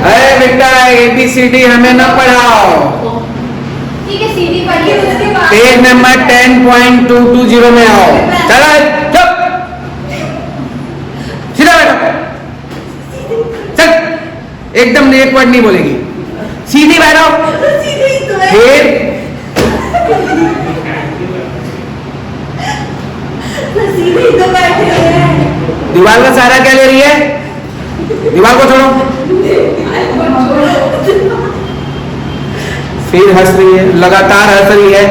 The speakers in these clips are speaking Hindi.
अरे बेटा ABCD हमें ना पढ़ाओ, ठीक है CD पढ़िए, उसके बाद पेज नंबर 10.220 में आओ। चलो चुप, सीधा बैठो, चल एकदम एक वर्ड नहीं बोलेगी, सीधी बैठो। फिर दीवार का सहारा क्या ले रही है? दीवार को छोड़ो। फिर हंस रही है, लगातार हंस रही है।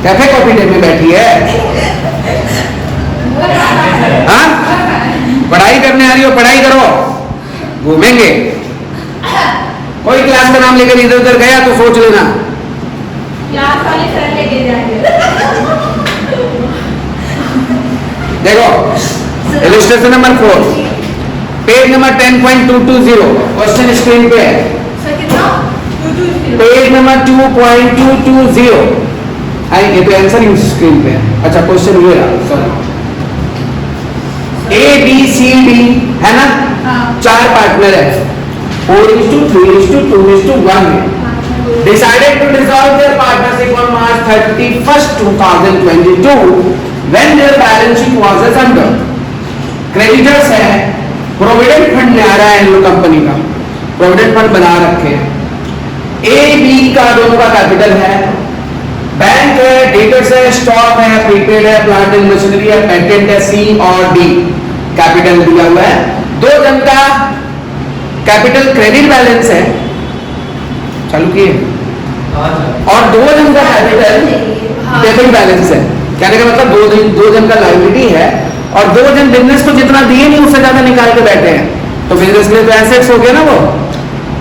कैफे कॉफी डे में बैठी है? हाँ, पढ़ाई करने आ रही हो, पढ़ाई करो, घूमेंगे। कोई क्लास का नाम लेकर इधर उधर गया तो सोच लेना, क्लास वाले सर लेके जाएंगे। देखो illustration number 4, page number 10.220, question screen पे है। सर कितना? पेज नंबर 2.220, ये तो आंसर स्क्रीन पे है। अच्छा क्वेश्चन ये रहा, ABCD है ना, चार पार्टनर है, 4:3:2:1 में decided to dissolve their partnership on March 31st, 2022 when their balance sheet was as under. Creditors है, प्रोविडेंट फंड में आ रहा है इन लोग, कंपनी का प्रोविडेंट फंड बना रखे हैं। A B का दोनों का कैपिटल है, बैंक है, डेटर्स है, स्टॉक है, प्रीपेड है, प्लांट एंड मशीनरी है, पेटेंट है, C और D कैपिटल दिया हुआ है। दो जन का कैपिटल क्रेडिट बैलेंस है, चालू किए, और दो जन का कैपिटल डेबिट बैलेंस है। कहने का मतलब दो जन का लायबिलिटी है और दो जन बिजनेस को जितना दिए नहीं उससे ज्यादा निकाल के बैठे हैं, तो बिजनेस के लिए तो एसेट्स हो गया ना वो।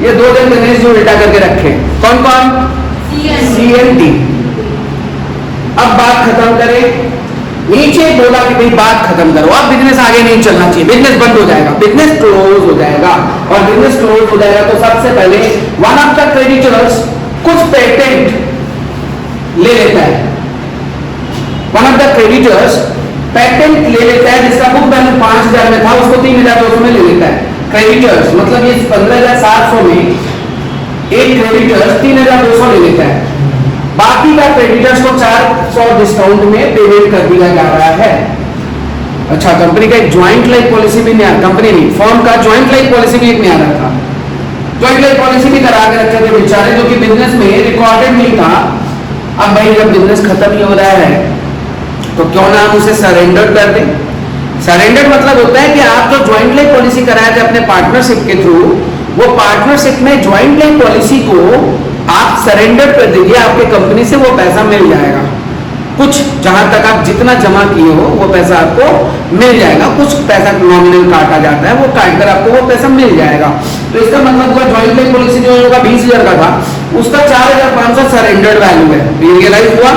ये दो जन बिजनेस जो उल्टा करके रखे, कौन कौन? C and D। अब बात खत्म करें, नीचे बोला कि भाई बात खत्म करो, अब बिजनेस आगे नहीं चलना चाहिए, बिजनेस बंद हो जाएगा, बिजनेस क्लोज हो जाएगा। और बिजनेस क्लोज हो जाएगा तो सबसे पहले वन ऑफ द क्रेडिटर्स कुछ पेटेंट ले लेता है, one of the creditors patent ले लेता है जिसका बुक वैल्यू 5000 में था, उसको 3200 में ले लेता है। क्रेडिटर्स मतलब ये 15700 में एक क्रेडिटर्स 3200 ले लेता है, बाकी का क्रेडिटर्स को 400 डिस्काउंट में पेमेंट कर दिया जा रहा है। अच्छा, कंपनी का एक ज्वाइंट लाइफ पॉलिसी भी नहीं, कंपनी नहीं, फर्म का ज्वाइंट लाइफ पॉलिसी भी एक नहीं आ रहा था। ज्वाइंट लाइफ पॉलिसी भी करा के रखे थे बेचारे, जो कि बिजनेस में रिकॉर्डेड नहीं था। अब भाई जब बिजनेस खत्म ही हो रहा है तो क्यों ना हम उसे सरेंडर कर दें। सरेंडर मतलब होता है कि आप जो ज्वाइंट लाइफ पॉलिसी कराए थे अपने पार्टनरशिप के थ्रू, वो पार्टनरशिप में ज्वाइंट लाइफ पॉलिसी को आप सरेंडर कर दीजिए, आपके कंपनी से वो पैसा मिल जाएगा। कुछ जहां तक आप जितना जमा किए हो वो पैसा आपको मिल जाएगा, कुछ पैसा नॉमिनल काटा जाता है, वो काट कर आपको वो पैसा मिल जाएगा। तो इसका मतलब हुआ ज्वाइंट लाइफ पॉलिसी जो होगा 20000 का था, उसका 4500 सरेंडर्ड वैल्यू है। रियलाइज हुआ?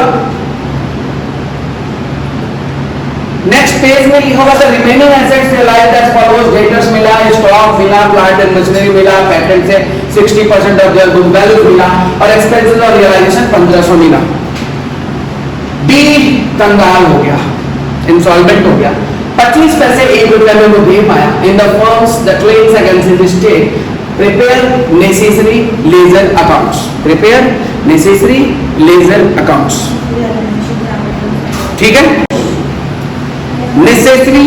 नेक्स्ट पेज में लिखा होगा the remaining assets realised as follows, debtors मिला, स्टॉक मिला, प्लांट एंड मशीनरी मिला, पेटेंट से 60% ऑफ देयर बुक वैल्यू मिला और एक्सपेंसेस और रियलाइजेशन 1500 मिला। बी कंगाल हो गया, इंसॉल्वेंट हो गया, 25 पैसे 1 रुपए में वो दे पाया। In the firms the claims against the state prepare necessary ledger accounts, prepare necessary ledger accounts. ठीक है, नेसेसरी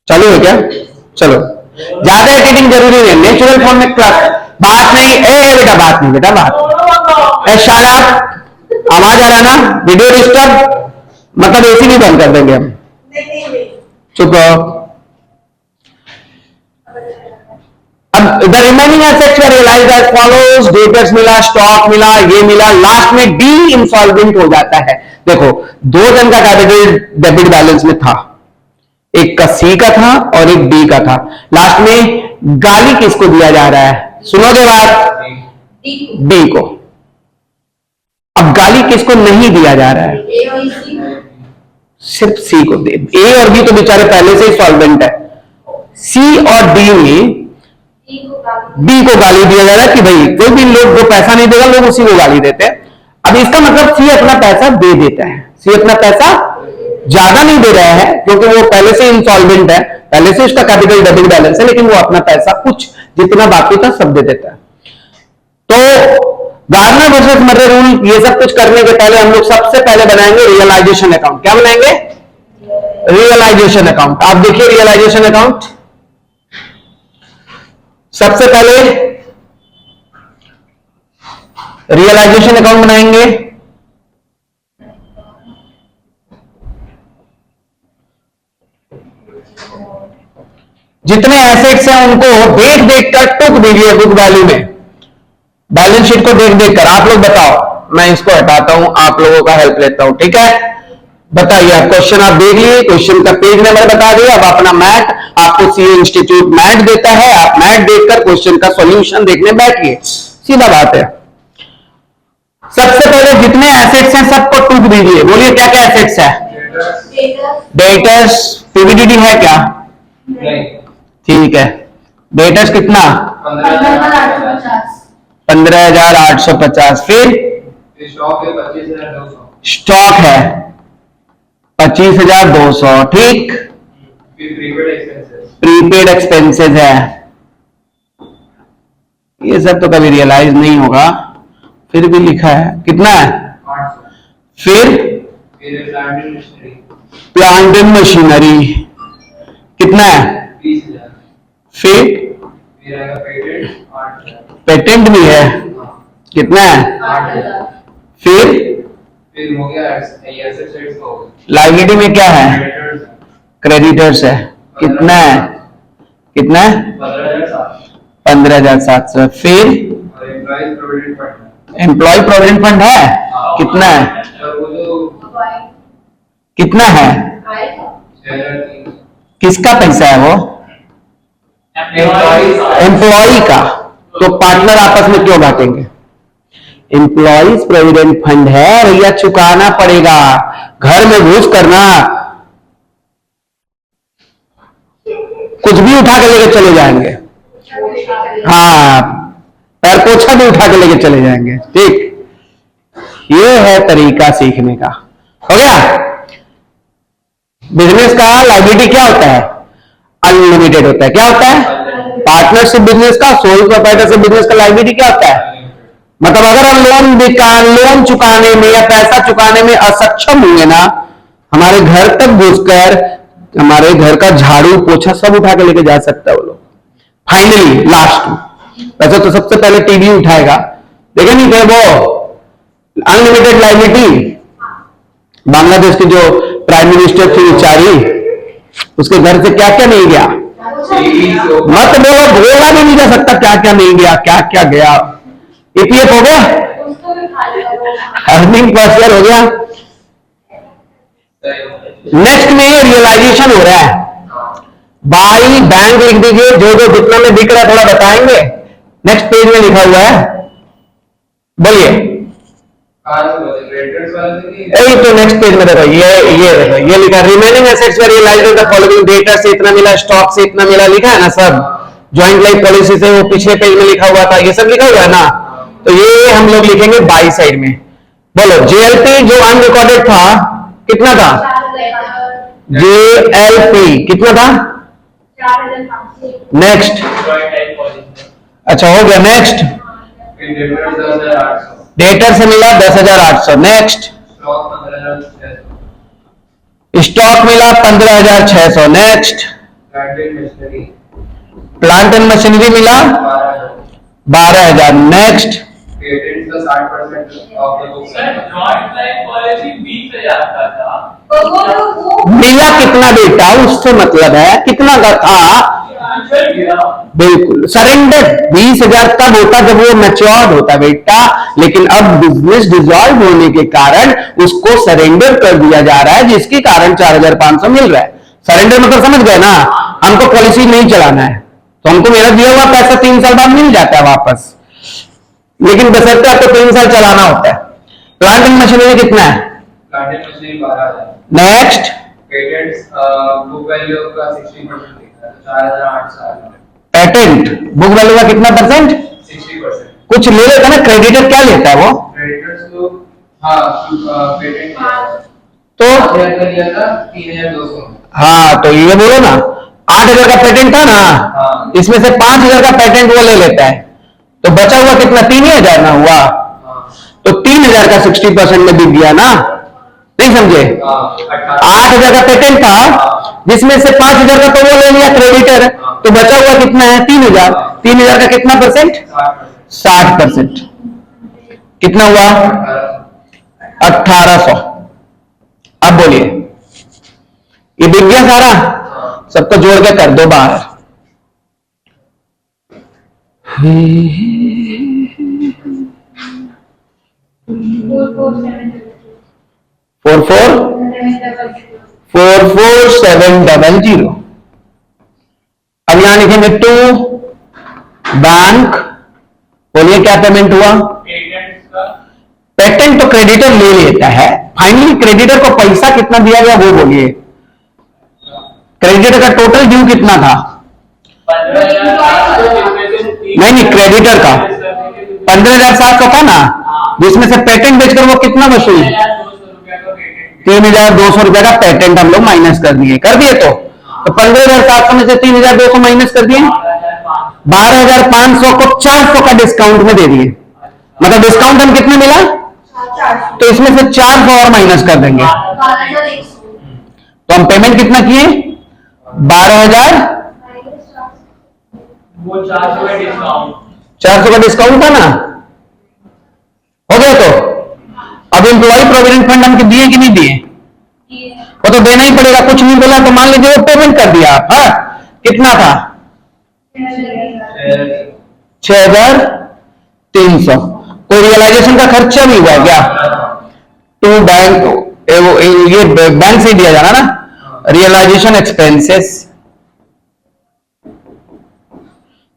चालू है क्या? चलो, ज्यादा एडिटिंग जरूरी नहीं, नेचुरल फॉर्म में बात नहीं। बेटा बात नहीं, बेटा बात शाट अप, आवाज आ रहा ना, वीडियो डिस्टर्ब, मतलब एसी भी बंद कर देंगे हम, चुप रहो। अब the remaining assets were realised as follows, debtors मिला, स्टॉक मिला, ये मिला, लास्ट में डी इंसॉल्वेंट हो जाता है। देखो, दो जन का कैपिटल डेबिट बैलेंस में था, एक का सी का था और एक डी का था। लास्ट में गाली किसको दिया जा रहा है? सुनोगे बात? डी को। अब गाली किसको नहीं दिया जा रहा है? सिर्फ सी को दे। ए और बी तो बेचारे पहले से ही सॉल्वेंट है। सी और डी में बी को गाली दिया जा रहा है कि भाई कोई भी लोग जो पैसा नहीं देगा लोग उसी को गाली देते हैं। अब इसका मतलब सी अपना पैसा दे देता है, सी अपना पैसा ज्यादा नहीं दे रहा है क्योंकि वो पहले से इंसॉल्वेंट है, पहले से उसका कैपिटल डेबिट बैलेंस है, लेकिन वो अपना पैसा कुछ जितना बाकी था सब दे देता है। तो गार्डनर वर्सेस मर्रे रूल, ये सब कुछ करने के पहले हम लोग सबसे पहले बनाएंगे रियलाइजेशन अकाउंट। क्या बनाएंगे? Realisation account. आप देखिए रियलाइजेशन अकाउंट, सबसे पहले रियलाइजेशन अकाउंट बनाएंगे। जितने एसेट्स हैं उनको देख देख कर टुक दीजिए बुक वैल्यू में, बैलेंस शीट को देख देख कर। आप लोग बताओ, मैं इसको हटाता हूं, आप लोगों का हेल्प लेता हूं, ठीक है? बताइए, क्वेश्चन आप देख लिए, क्वेश्चन का पेज नंबर बता दिया। अब अपना मैथ आपको सीए इंस्टीट्यूट मैथ देता है, आप मैथ देखकर क्वेश्चन का सॉल्यूशन देखने बैठिए, सीधा बात है। सबसे पहले जितने एसेट्स हैं सबको टूक दीजिए। बोलिए क्या क्या एसेट्स है? डेटर्स। पीवीडीडी है क्या? नहीं। ठीक है। डेटर्स कितना? 15,850। फिर स्टॉक है 25,200। स्टॉक है 25,200। ठीक। फिर प्रीपेड एक्सपेंसेस। प्रीपेड एक्सपेंसेस है, ये सब तो कभी रियलाइज नहीं होगा, फिर भी लिखा है। कितना है? 800। फिर प्लांट एंड मशीनरी कितना है? 20,000। फिर आएगा पेटेंट 8,000। पेटेंट भी है, कितना है? 8,000। फिर हो गया एसेट साइड हो गया। लायबिलिटी में क्या है? क्रेडिटर्स है, कितना है? कितना है? 15,700। फिर employ provident fund. Employ provident fund है, कितना है? और वो जो कितना है? 6,300। किसका पैसा है वो? एम्प्लॉय का। तो पार्टनर आपस में क्यों बांटेंगे? एम्प्लॉयज प्रोविडेंट फंड है भैया, चुकाना पड़ेगा। घर में घुस करना, कुछ भी उठा के लेके चले जाएंगे। हाँ, पैर पोछा भी उठा के लेके चले जाएंगे। ठीक, ये है तरीका सीखने का। हो गया? बिजनेस का लायबिलिटी क्या होता है? अनलिमिटेड होता है। क्या होता है? पार्टनरशिप बिजनेस का, सोल प्रोप्राइटरशिप बिजनेस का लायबिलिटी क्या होता है? मतलब अगर हम लोन चुकाने में या पैसा चुकाने में असक्षम होंगे ना, हमारे घर तक घुसकर हमारे घर का झाड़ू पोछा सब उठा के लेके जा सकता है वो लोग। फाइनली लास्ट में वैसे तो सबसे पहले टीवी उठाएगा, देखे नहीं थे वो अनलिमिटेड लायबिलिटी। बांग्लादेश की जो प्राइम मिनिस्टर थी बेचारी, उसके घर से क्या क्या नहीं गया, मत बोलो, बोला भी नहीं जा सकता क्या क्या नहीं गया, क्या क्या गया। ईपीएफ हो गया, अर्निंग पर शेयर हो गया। नेक्स्ट में रियलाइजेशन हो रहा है। बाई बैंक लिख दीजिए, जो जो जितना में बिक रहा है थोड़ा बताएंगे। नेक्स्ट पेज में लिखा हुआ है, बोलिए। यही तो नेक्स्ट पेज में देखो, ये लिखा remaining assets were realised the following data से इतना मिला, स्टॉक से इतना मिला, लिखा है ना सब। जॉइंट लाइफ पॉलिसी से वो पिछले पेज में लिखा हुआ था, ये सब लिखा हुआ है ना। तो ये हम लोग लिखेंगे बाई साइड में। बोलो जेएलपी जो अनरिकॉर्डेड था कितना था? जेएलपी कितना था? नेक्स्ट, अच्छा हो गया। नेक्स्ट डेटर से मिला 10,800। नेक्स्ट स्टॉक मिला 15,600। नेक्स्ट प्लांट एंड मशीनरी मिला 12,000। नेक्स्ट पेटेंट का 60% of the book. Joint life policy 20,000 का था। मिला कितना बेटा, उससे मतलब है कितना का था। बिल्कुल सरेंडर 20,000 तब होता जब वो मैच्योर्ड होता बेटा, लेकिन अब बिजनेस डिसॉल्व होने के कारण उसको सरेंडर कर दिया जा रहा है, जिसके कारण 4,500 मिल रहा है। सरेंडर मतलब समझ गए ना, हमको पॉलिसी नहीं चलाना है तो हमको मेरा दिया हुआ पैसा 3 साल बाद मिल जाता है वापस, लेकिन बशर्ते आपको 3 साल चलाना होता है। प्लांट एंड मशीनरी कितना है? Plant and machinery 12,000। Next patents book value का 60% लिखा है, 4,800। पेटेंट बुक वैल्यू का कितना परसेंट? 60%। कुछ ले लेता ना क्रेडिटर, क्या लेता है वो? क्रेडिटर्स को हाँ पेटेंट तो 8,000 का लिया था 3,200। हाँ, तो ये बोलो ना, 8,000 का पेटेंट था ना, हाँ। इसमें से 5,000 का पेटेंट वो ले लेता है, तो बचा हुआ कितना, 3,000 ना हुआ, हाँ। तो 3,000 का 60% में बिक गया ना, नहीं समझे? 8,000 का पेटेंट था, जिसमें से 5,000 का तो वो ले लिया क्रेडिटर, तो बचा हुआ कितना है, 3,000। 3,000 का कितना परसेंट, 60%। कितना हुआ, 1,800। अब बोलिए, ये बिक गया सारा, सबको जोड़ के कर दो बाहर। Four four 44700। अब यहां लिखेंगे टू बैंक। बोलिए क्या पेमेंट हुआ, पेटेंट का पेटेंट तो क्रेडिटर ले लेता है, फाइनली क्रेडिटर को पैसा कितना दिया गया वो बोलिए, क्रेडिटर का टोटल ड्यू कितना था, 15,000 नहीं क्रेडिटर का 15,700 था ना, जिसमें से पेटेंट बेचकर वो कितना वसूल, 3,200 रुपया का 3,200 रुपया पेटेंट का पेटेंट हम लोग माइनस कर दिए, तो 15,700 में से 3,200 माइनस कर दिए, 12,500 को 400 का डिस्काउंट में दे दिए, मतलब डिस्काउंट हम कितने मिला, तो इसमें से 400 और माइनस कर देंगे, तो हम पेमेंट कितना किए, 12,000, वो 400 का डिस्काउंट 400 का डिस्काउंट था ना, हो गया। तो अब एम्प्लॉय प्रोविडेंट फंड हम दिए कि नहीं दिए, वो तो देना ही पड़ेगा, कुछ नहीं बोला तो मान लीजिए वो पेमेंट कर दिया आप, हाँ कितना था, 6,300। कोई रियलाइजेशन का खर्चा भी हुआ क्या, टू बैंक, ये बैंक से दिया जाना ना, रियलाइजेशन एक्सपेंसेस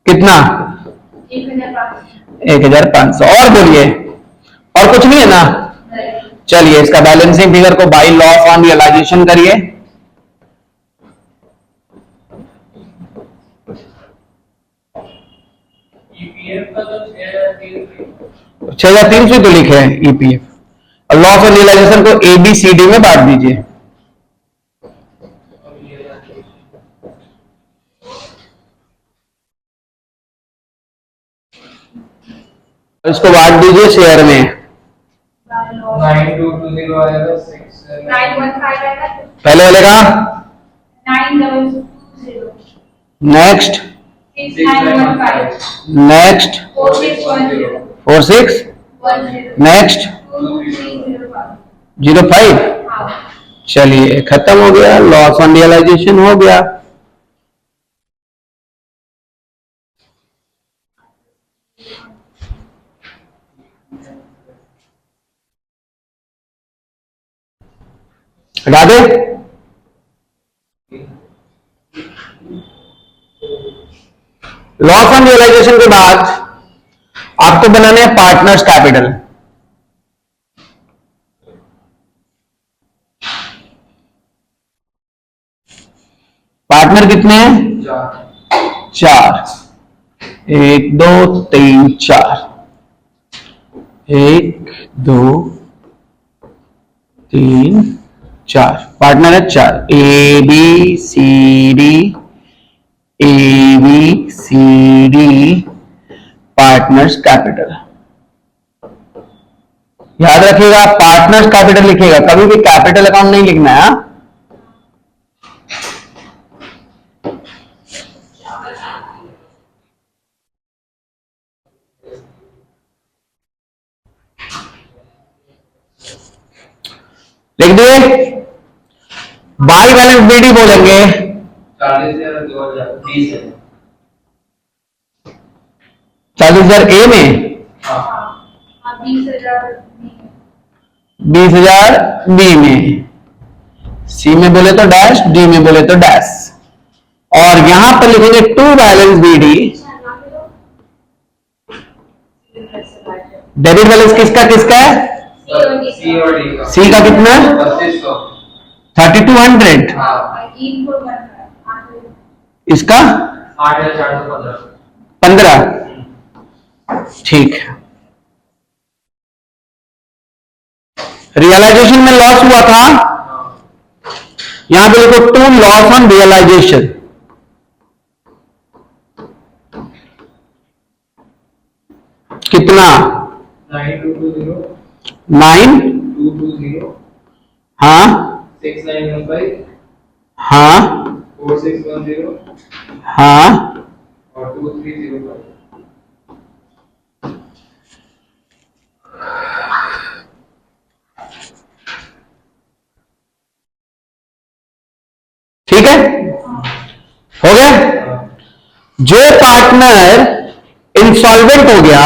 कितना, 1,500। और बोलिए, और कुछ नहीं है ना, चलिए इसका बैलेंसिंग फिगर को बाय लॉस ऑन रियलाइजेशन करिए। ईपीएफ का तो 6,300 6,300 तो लिखे हैं ईपीएफ, और लॉस ऑन रियलाइजेशन को ABCD में बांट दीजिए। इसको बांट दीजिए शेयर में, 9220 आएगा 6 पहले वाले का, नेक्स्ट, नेक्स्ट 46, नेक्स्ट 05। चलिए खत्म हो गया, लॉस ऑन रियलाइजेशन हो गया। हटा दे, लॉस ऑन रियलाइजेशन के बाद आपको बनाने हैं पार्टनर्स कैपिटल। पार्टनर कितने हैं, 4, 1 2 3 4, 1 2 3 4, पार्टनर है 4, ABCD पार्टनर्स कैपिटल। याद रखिएगा पार्टनर्स कैपिटल लिखिएगा, कभी भी कैपिटल अकाउंट नहीं लिखना है। लिख दिए, बाई बैलेंस BD बोलेंगे 40,000 A में, 20,000 B में, C में बोले तो डैश, D में बोले तो डैश, और यहां पर लिखेंगे to balance BD। Debit balance किसका किसका है, C का कितना, 3,200, इसका 15, ठीक है। रियलाइजेशन में लॉस हुआ था, यहां पे देखो टू लॉस ऑन रियलाइजेशन, कितना 9220 9220, हाँ 6915 हाँ 4610 हाँ और 2305। ठीक है, हो गया। जो पार्टनर इंसॉल्वेंट हो गया,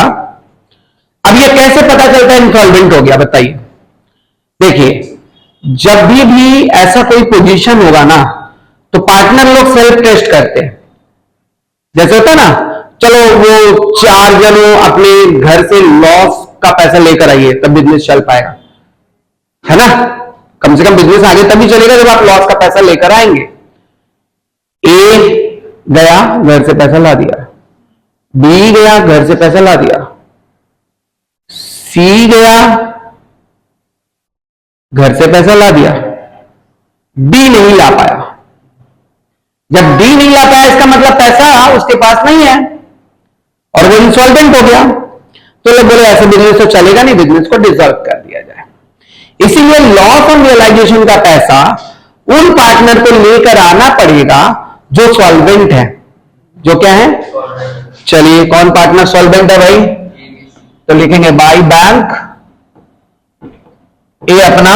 अब ये कैसे पता चलता है इंसॉल्वेंट हो गया, बताइए। देखिए, जब भी ऐसा कोई पोजीशन होगा ना, तो पार्टनर लोग सेल्फ टेस्ट करते हैं। जैसे होता है ना, चलो वो 4 जनों अपने घर से लॉस का पैसा लेकर आइए तब बिजनेस चल पाएगा, है ना। कम से कम बिजनेस आगे तभी चलेगा जब आप लॉस का पैसा लेकर आएंगे। ए गया घर से पैसा ला दिया, बी गया घर से पैसा ला दिया, सी गया घर से पैसा ला दिया, डी नहीं ला पाया। जब डी नहीं ला पाया इसका मतलब पैसा उसके पास नहीं है और वो इंसॉल्वेंट हो गया। तो लोग बोले ऐसे बिजनेस तो चलेगा नहीं, बिजनेस को डिसॉल्व कर दिया जाए। इसीलिए लॉस ऑन रियलाइजेशन का पैसा उन पार्टनर को लेकर आना पड़ेगा जो सॉल्वेंट है। जो क्या है, चलिए कौन पार्टनर सॉल्वेंट है भाई, तो लिखेंगे बाई बैंक। ए अपना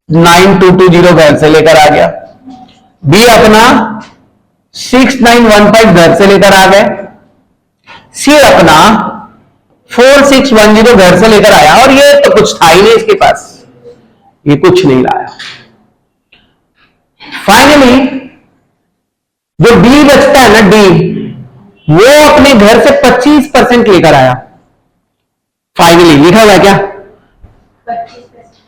9220 घर से लेकर आ गया, बी अपना 6915 घर से लेकर आ गए, सी अपना 4610 घर से लेकर आया और ये तो कुछ था ही नहीं इसके पास, ये कुछ नहीं लाया। फाइनली जो डी बचता है ना, डी, वो अपने घर से 25% लेकर आया। फाइनली लिखा हुआ है क्या,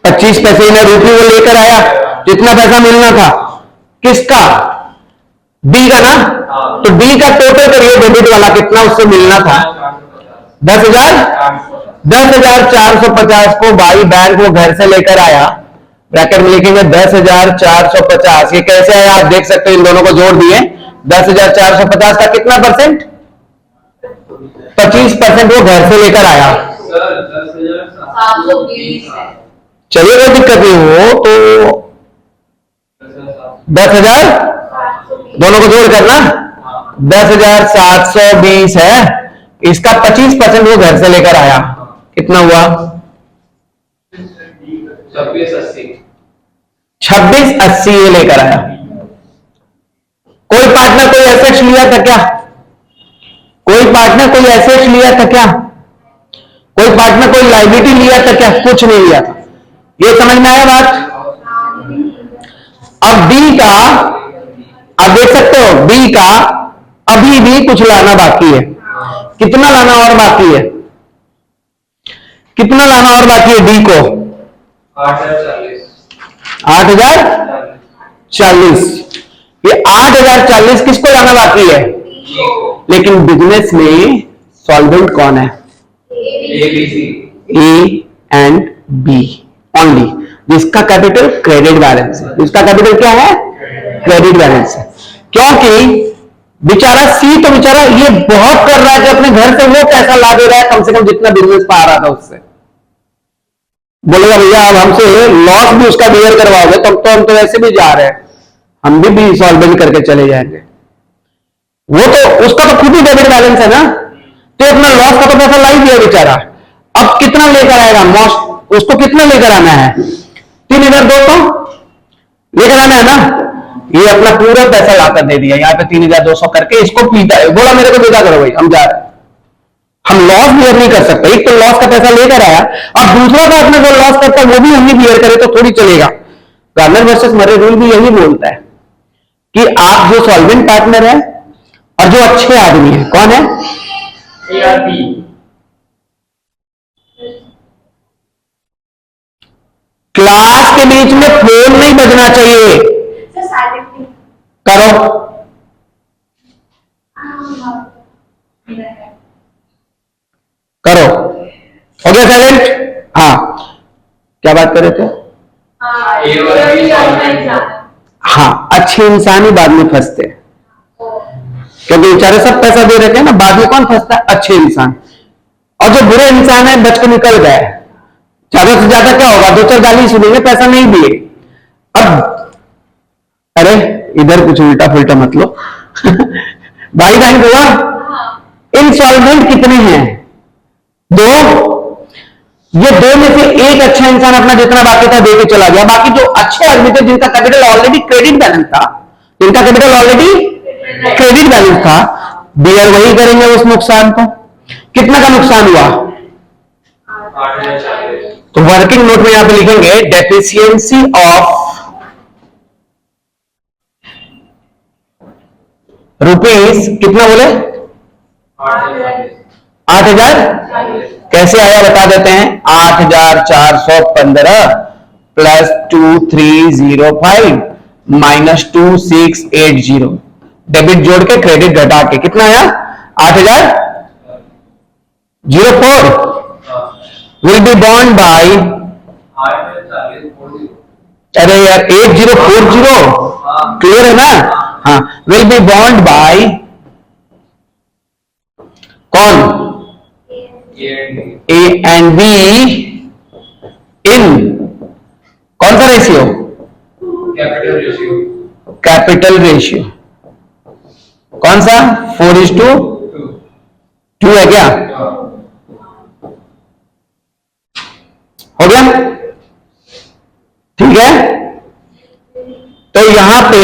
25 पैसे इन रूपी वो लेकर आया, जितना पैसा मिलना था किसका, डी का ना। तो डी का टोटल करिए डेबिट वाला, कितना उससे मिलना था, 10,450 को बाई बैंक वो घर से लेकर आया। ब्रैकेट में लिखेंगे 10,450। ये कैसे आया आप देख सकते हो, इन दोनों को जोड़ दिए। 10,450 का कितना परसेंट, 25% वो घर से लेकर आया। सर 10,720 है। चलिए कोई दिक्कत नहीं हो तो 10,000 दोनों को जोड़ करना, 10,720 है। इसका 25% वो घर से लेकर आया, कितना हुआ, 2680 ये लेकर आया। कोई पार्टनर कोई एसेट्स लिया था क्या, कोई पार्टनर कोई एसेट्स लिया था क्या, कोई पार्टनर कोई लायबिलिटी लिया था क्या, कुछ नहीं लिया था। ये समझ में आया बात। अब डी का, आप देख सकते हो डी का अभी भी कुछ लाना बाकी है। कितना लाना और बाकी है, कितना लाना और बाकी है डी को, 8,040। ये 8,040 किसको लाना बाकी है, लेकिन बिजनेस में सॉल्वेंट कौन है, ए एंड बी ओनली, जिसका कैपिटल क्रेडिट बैलेंस है। जिसका कैपिटल क्या है, क्रेडिट बैलेंस है। क्योंकि बेचारा सी तो बेचारा ये बहुत कर रहा है कि अपने घर से वो पैसा ला दे रहा है, कम से कम जितना बिजनेस पा रहा था उससे। बोलेगा भैया अब हमसे लॉस भी उसका बियर करवाओगे तब तो हम तो वैसे भी जा रहे हैं, हम भी सॉल्वेंट करके चले जाएंगे। वो तो उसका तो खुद ही डेबिट बैलेंस है ना, तो अपना लॉस का तो पैसा ला ही दिया बेचारा। अब कितना लेकर आएगा, उसको कितना लेकर आना है, 3,200 लेकर आना है ना। ये अपना पूरा पैसा लाकर दे दिया, यहाँ पे 3,200 करके इसको पीता है, बोला मेरे को विदा करो भाई हम जा रहे हैं। हम लॉस बियर नहीं कर सकते, एक तो लॉस का पैसा लेकर आया, अब दूसरा का अपने को लॉस करता है वो भी हम ही बियर करे तो थोड़ी चलेगा। गार्नर वर्सेस मरे रूल भी यही बोलता है कि आप जो सॉल्वेंट पार्टनर है और जो अच्छे आदमी है, कौन है, ARP। क्लास के बीच में फोन नहीं बजना चाहिए, करो करो, हो गया साइलेंट। हाँ, क्या बात कर रहे थे? A और B solvent। हाँ, अच्छे इंसान ही बाद में फंसते हैं, क्योंकि बेचारे सब पैसा दे रखे हैं ना, बाद में कौन फंसता है? अच्छे इंसान। और जो बुरे इंसान है बच के निकल गए, ज्यादा से ज्यादा क्या होगा, 2-4 गाली सुनेंगे, पैसा नहीं दिए। अब अरे इधर कुछ उल्टा फुल्टा मत लो भाई बहन हुआ, इंसॉल्वेंट कितने हैं? 2। ये 2 में से एक अच्छा इंसान अपना जितना बाकी था देके चला गया, बाकी जो अच्छे आदमी थे जिनका कैपिटल ऑलरेडी क्रेडिट बैलेंस था, जिनका कैपिटल ऑलरेडी क्रेडिट बैलेंस था, बियर वही करेंगे उस नुकसान को। कितना का नुकसान हुआ? 8,040। तो वर्किंग नोट में यहां पे लिखेंगे डेफिशिएंसी ऑफ रुपीज, कितना बोले? 8,000। कैसे आया बता देते हैं। 8,415 प्लस 2,305 माइनस 2,680, डेबिट जोड़ के क्रेडिट घटा के कितना आया? 8,004 विल बी बॉन्ड बाय, 8,040। अरे यार 8040, क्लियर है ना? हाँ, विल बी बॉन्ड बाय कौन? ए एंड बी इन कौन सा ratio? Capital ratio. Capital ratio. कौन सा? 4:2 है क्या? हो गया? ठीक है। तो यहां पे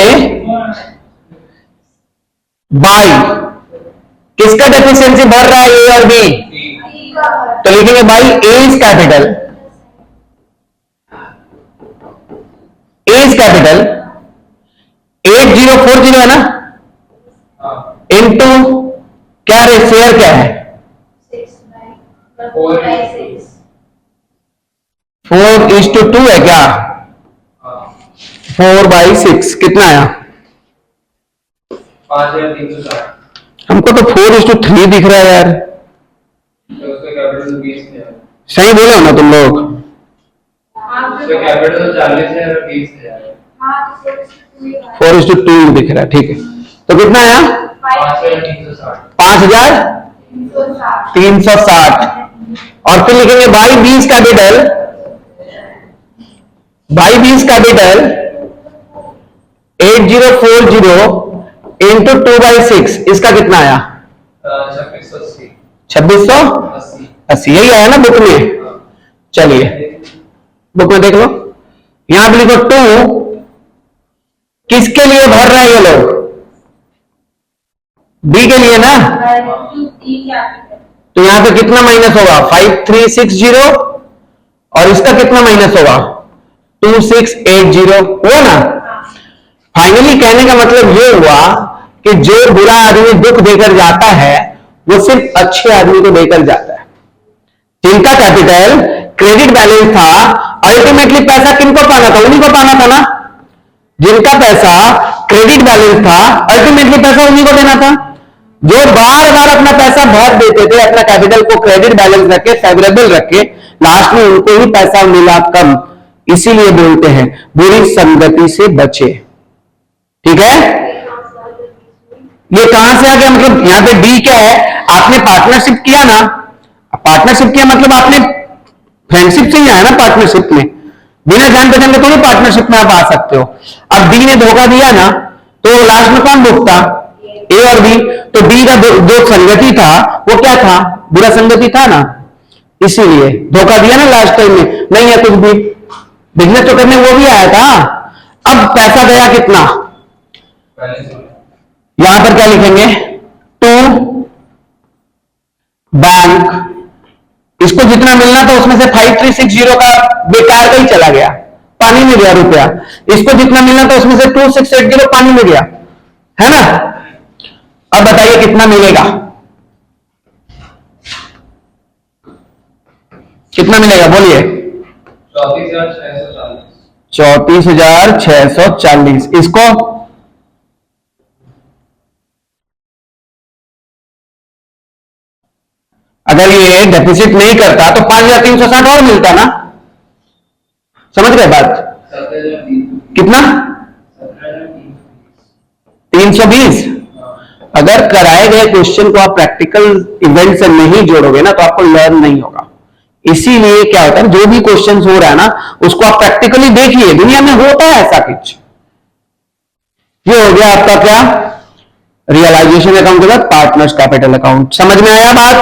बाई किसका डेफिशिएंसी बढ़ रहा है? ए और बी। तो लिखेंगे by A is capital, A is capital 8040 है ना, इनटू क्या शेयर क्या है? 4:2 है क्या? 4/6 कितना आया? 5,360। हमको तो 4:3 दिख रहा है यार। उसका कैपिटल 20 है। सही बोलो ना तुम लोग। उसका कैपिटल 40 है और 20 है। 4:2 दिख रहा है, ठीक है। तो कितना आया? 5,360। 5,360। और फिर लिखेंगे by 20 capital, by 20 capital 8040 into 2/6, इसका कितना आया? 2680। 2680, यही आया ना बुक में? चलिए बुक में देख लो, यहां पे लिखो 2 किसके लिए भर रहे हैं ये लोग? बी के लिए ना। तो यहां पे कितना माइनस होगा? 5360, और इसका कितना माइनस होगा? 2680 हुआ ना। फाइनली कहने का मतलब ये हुआ कि जो बुरा आदमी दुख देकर जाता है वो सिर्फ अच्छे आदमी को देकर जाता है। जिनका कैपिटल क्रेडिट बैलेंस था, अल्टीमेटली पैसा किनको पाना था? उन्हीं को पाना था ना। जिनका पैसा क्रेडिट बैलेंस था, अल्टीमेटली पैसा उन्हीं को देना था। जो बार बार अपना पैसा भर देते थे, अपना कैपिटल को क्रेडिट बैलेंस रख के, फेवरेबल रख के, लास्ट में उनको ही पैसा मिला कम। इसीलिए बोलते हैं बुरी संगति से बचे। ठीक है। ये कहां से आ गया? मतलब यहां पे डी क्या है? आपने पार्टनरशिप किया ना, पार्टनरशिप किया मतलब आपने फ्रेंडशिप से ही आया ना पार्टनरशिप में। बिना जान पहचान के थोड़ी पार्टनरशिप में आप आ सकते हो। अब डी ने धोखा दिया ना, तो लास्ट में कौन भुगता? ए और बी। तो डी का जो संगति था वो क्या था? बुरा संगति था ना, इसीलिए धोखा दिया ना लास्ट टाइम में। नहीं है कुछ भी, बिजनेस तो करने वो भी आया था। अब पैसा गया कितना? यहां पर क्या लिखेंगे? टू बैंक, इसको जितना मिलना था उसमें से 5360 का बेकार का ही चला गया, पानी में गया रुपया। इसको जितना मिलना था उसमें से 2680 पानी में गया, है ना। अब बताइए कितना मिलेगा? कितना मिलेगा बोलिए? 34,640। इसको अगर ये डेफिसिट नहीं करता तो 5,360 और मिलता ना। समझ गए बात? 17,320 कितना? 320। अगर कराए गए क्वेश्चन को आप प्रैक्टिकल इवेंट से नहीं जोड़ोगे ना तो आपको लर्न नहीं होगा। इसीलिए क्या होता है, जो भी क्वेश्चन हो रहा है ना उसको आप प्रैक्टिकली देखिए, दुनिया में होता है ऐसा कुछ। ये हो गया आपका क्या, रियलाइजेशन अकाउंट के बाद पार्टनर्स कैपिटल अकाउंट। समझ में आया बात?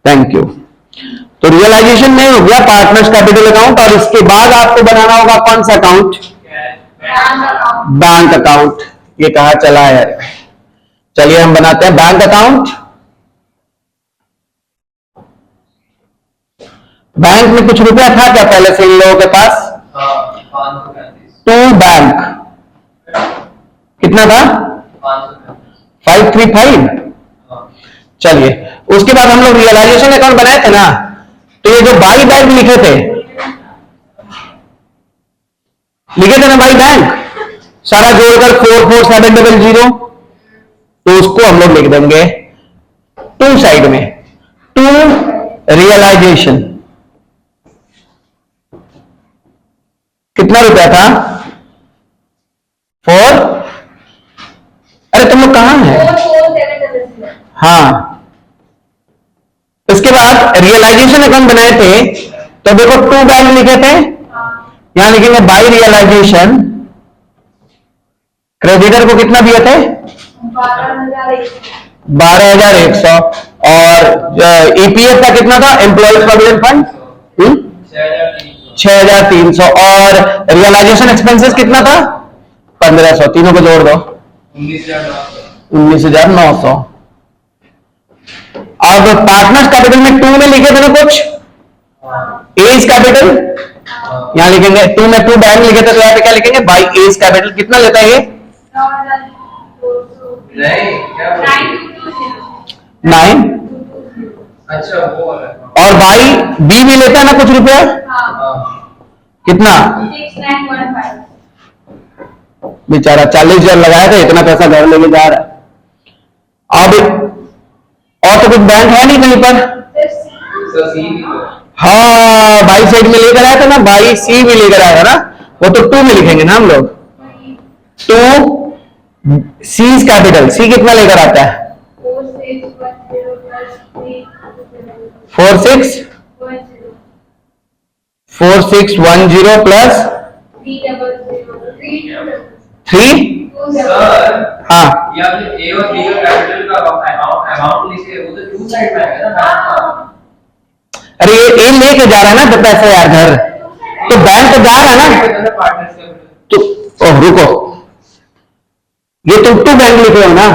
Thank you. तो रियलाइजेशन में हो गया पार्टनर्स कैपिटल अकाउंट, और इसके बाद आपको बनाना होगा कौन सा अकाउंट? Bank account. ये कहा चला है, चलिए हम बनाते हैं बैंक अकाउंट। बैंक में कुछ रुपया था क्या पहले से इन लोगों के पास? 2 बैंक कितना था? 535। चलिए उसके बाद हम लोग रियलाइजेशन अकाउंट बनाए थे ना, तो ये जो बाई बैंक लिखे थे ना बाई बैंक, सारा जोड़कर 44700, तो उसको हम लोग लिख देंगे 2 साइड में, 2 रियलाइजेशन। कितना रुपया था? 4। अरे तुम लोग कहां हैं? 44700। हाँ, इसके बाद रियलाइजेशन अकाउंट बनाए थे, तो देखो 2 बैंक लिखे थे, यहां लिखेंगे बाई रियलाइजेशन। क्रेडिटर को कितना दिए थे? 12,100। और ईपीएफ का कितना था? Employees provident fund 6,300। और रियलाइजेशन एक्सपेंसेस कितना था? 1,500। तीनों को जोड़ दो 19,900। अब पार्टनर्स कैपिटल में 2 में लिखे थे ना कुछ, एज कैपिटल यहां लिखेंगे, 2 में 2 बैंक लिखे थे, तो यहां पे क्या लिखेंगे? By as capital. कितना लेता है ये? 9। अच्छा वो वाला। और बाई बी भी लेता है ना कुछ रुपया, कितना? 6915। बेचारा 40,000 लगाया था, इतना पैसा घर लेके जा रहा है। अब और तो कुछ बैंक है नहीं कहीं पर। हाँ, बाई साइड में लेकर आया था ना, बाई सी भी लेकर आया था ना, वो तो 2 में लिखेंगे ना हम लोग। 2 सीज कैपिटल। सी कितना लेकर आता है? 4610 प्लस 3। हाँ, या फिर ए और बी का कैपिटल का अमाउंट लिखे, वो तो 2 साइड में आएगा ना। अरे ये ए लेके जा रहा है ना तो पैसा यार घर, तो बैंक तो जा रहा है ना, तो ओह रुको, ये तो 2 बैंक लिखे हो ना,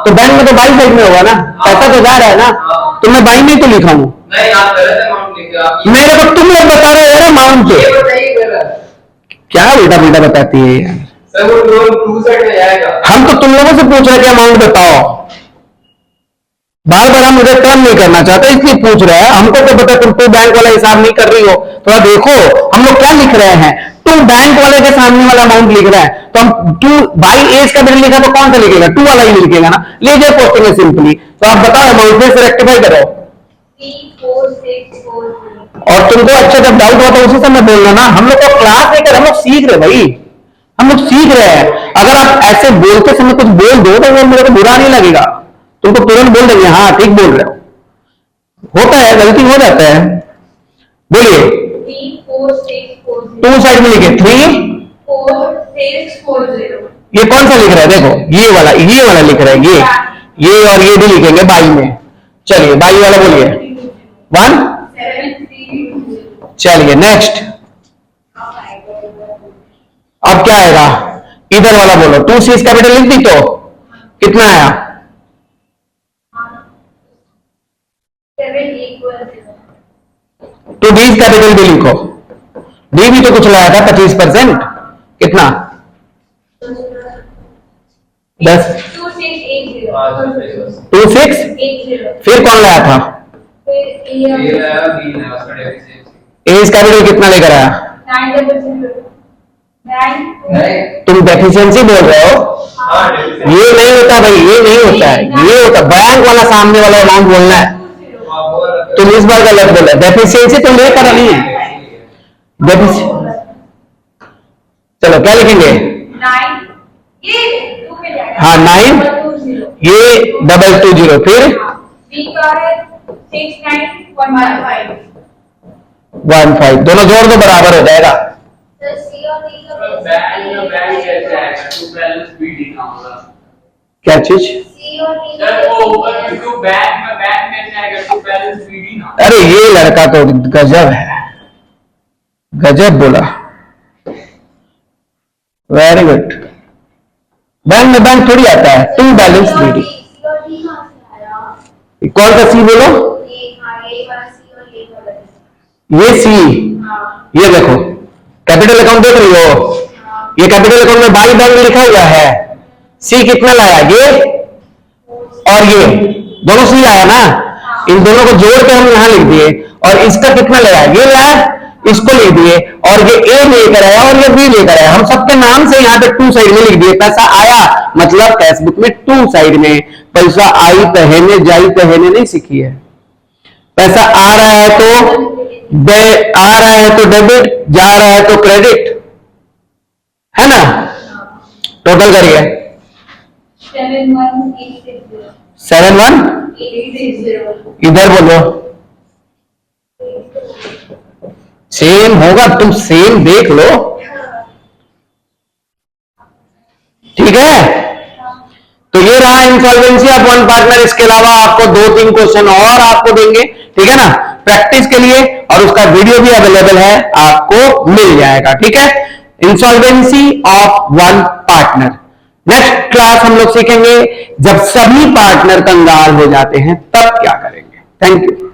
तो बैंक में तो बाई साइड में होगा ना, पैसा तो जा रहा है ना, तो मैं बाई में तो लिखा हूं। नहीं, आप गलत अमाउंट लिखे आप। मेरे को तुम लोग बता रहे हो यार अमाउंट ये बताइए गलत। क्या उल्टा पुल्टा बताती है यार। सर वो 2 साइड में जाएगा। हम तो तुम लोगों से पूछ रहे थे अमाउंट बताओ, बार बार हम मुझे टर्न नहीं करना चाहते इसलिए पूछ रहे हैं। हमको तो पता तुम 2 बैंक वाला हिसाब नहीं कर रही हो, थोड़ा देखो हम लोग क्या लिख रहे हैं। 2 बैंक वाले के सामने वाला अमाउंट लिख रहा है, तो हम 2 बाई एज का बिल लिखा तो कौन सा लिखेगा? 2 वाला ही लिखेगा ना। ले जाए पोस्टिंग में सिंपली, तो आप बताओ अमाउंट में से रेक्टिफाई करो। 3640। और तुमको अच्छा जब डाउट होता है उसी समय बोलना ना। हम लोग को क्लास लेकर हम लोग सीख रहे भाई, हम लोग सीख रहे हैं। अगर आप ऐसे बोलते समय कुछ बोल दो तो वो मेरे को बुरा नहीं लगेगा, तुमको तुरंत बोल देंगे हाँ ठीक बोल रहे हो। होता है, गलती हो जाता है। बोलिए 34640। 2 साइड में लिखे 34640। ये कौन सा लिख रहा है? देखो ये वाला लिख रहा है, ये और ये भी लिखेंगे बाई में। चलिए बाई वाला बोलिए 17320। चलिए नेक्स्ट। अब क्या आएगा? इधर वाला बोलो 2 सीज कैपिटल लिख दी तो कितना आया? 7810। 2 बीज कैपिटल भी लिखो, डी भी तो कुछ लाया था 25%, कितना? 10 2680। 26। फिर कौन लाया था? ये लाया बी लाया उसका डेफिशिएंसी। एज कैपिटल कितना लेकर आया? 900। नहीं, तुम डेफिशिएंसी बोल रहे हो, हाँ डेफिशिएंसी। ये नहीं होता भाई, ये नहीं होता है, ये होता बैंक वाला सामने वाला अमाउंट बोलना है। तुम इस बार गलत बोला, डेफिशिएंसी तो लेकर नहीं है। चलो क्या लिखेंगे? 9 ये 2 पे जाएगा। हाँ 9 220। ये 220 फिर बी का है 69.15। 15 दोनों जोड़ दो बराबर हो जाएगा। सर सी और डी का बैंक कैसे आएगा? टू बैलेंस बीडी ना होगा। क्या चीज? सी और डी सर वो ऊपर टू बैंक में बैंक कैसे आएगा? टू बैलेंस बीडी ना। अरे ये लड़का तो गजब है, गजब बोला, वेरी गुड। बैंक में बैंक थोड़ी आता है, टू बैलेंस बीडी। सी और डी कहां से आया? कौन सा सी बोलो? ये हां ये वाला सी और ये वाला। ये सी, हां ये देखो कैपिटल अकाउंट देख रही हो, ये कैपिटल अकाउंट में बाई बैंक लिखा हुआ है। सी कितना लाया? ये और ये दोनों सी आया ना, इन दोनों को जोड़ के हम यहां लिख दिए। और इसका कितना लाया? ये लाया, इसको लिख दिए। और ये ए लेकर आया और ये बी लेकर आया, हम सबके नाम से यहाँ पे टू साइड में लिख दिए। पैसा आया मतलब टेक्स्ट में टू साइड में। पैसा आई पहने जाई पहने नहीं सीखी है। पैसा आ रहा है तो डेबिट, जा रहा है तो क्रेडिट, है ना? टोटल करिए 71,860। 71 इधर बोलो, सेम होगा, तुम सेम देख लो, ठीक है? तो ये रहा इंसॉल्वेंसी ऑफ वन पार्टनर। इसके अलावा आपको 2-3 क्वेश्चन और आपको देंगे, ठीक है ना, प्रैक्टिस के लिए, और उसका वीडियो भी अवेलेबल है, आपको मिल जाएगा, ठीक है? Insolvency of one partner. Next class हम लोग सीखेंगे जब सभी पार्टनर कंगाल हो जाते हैं तब क्या करेंगे। Thank you.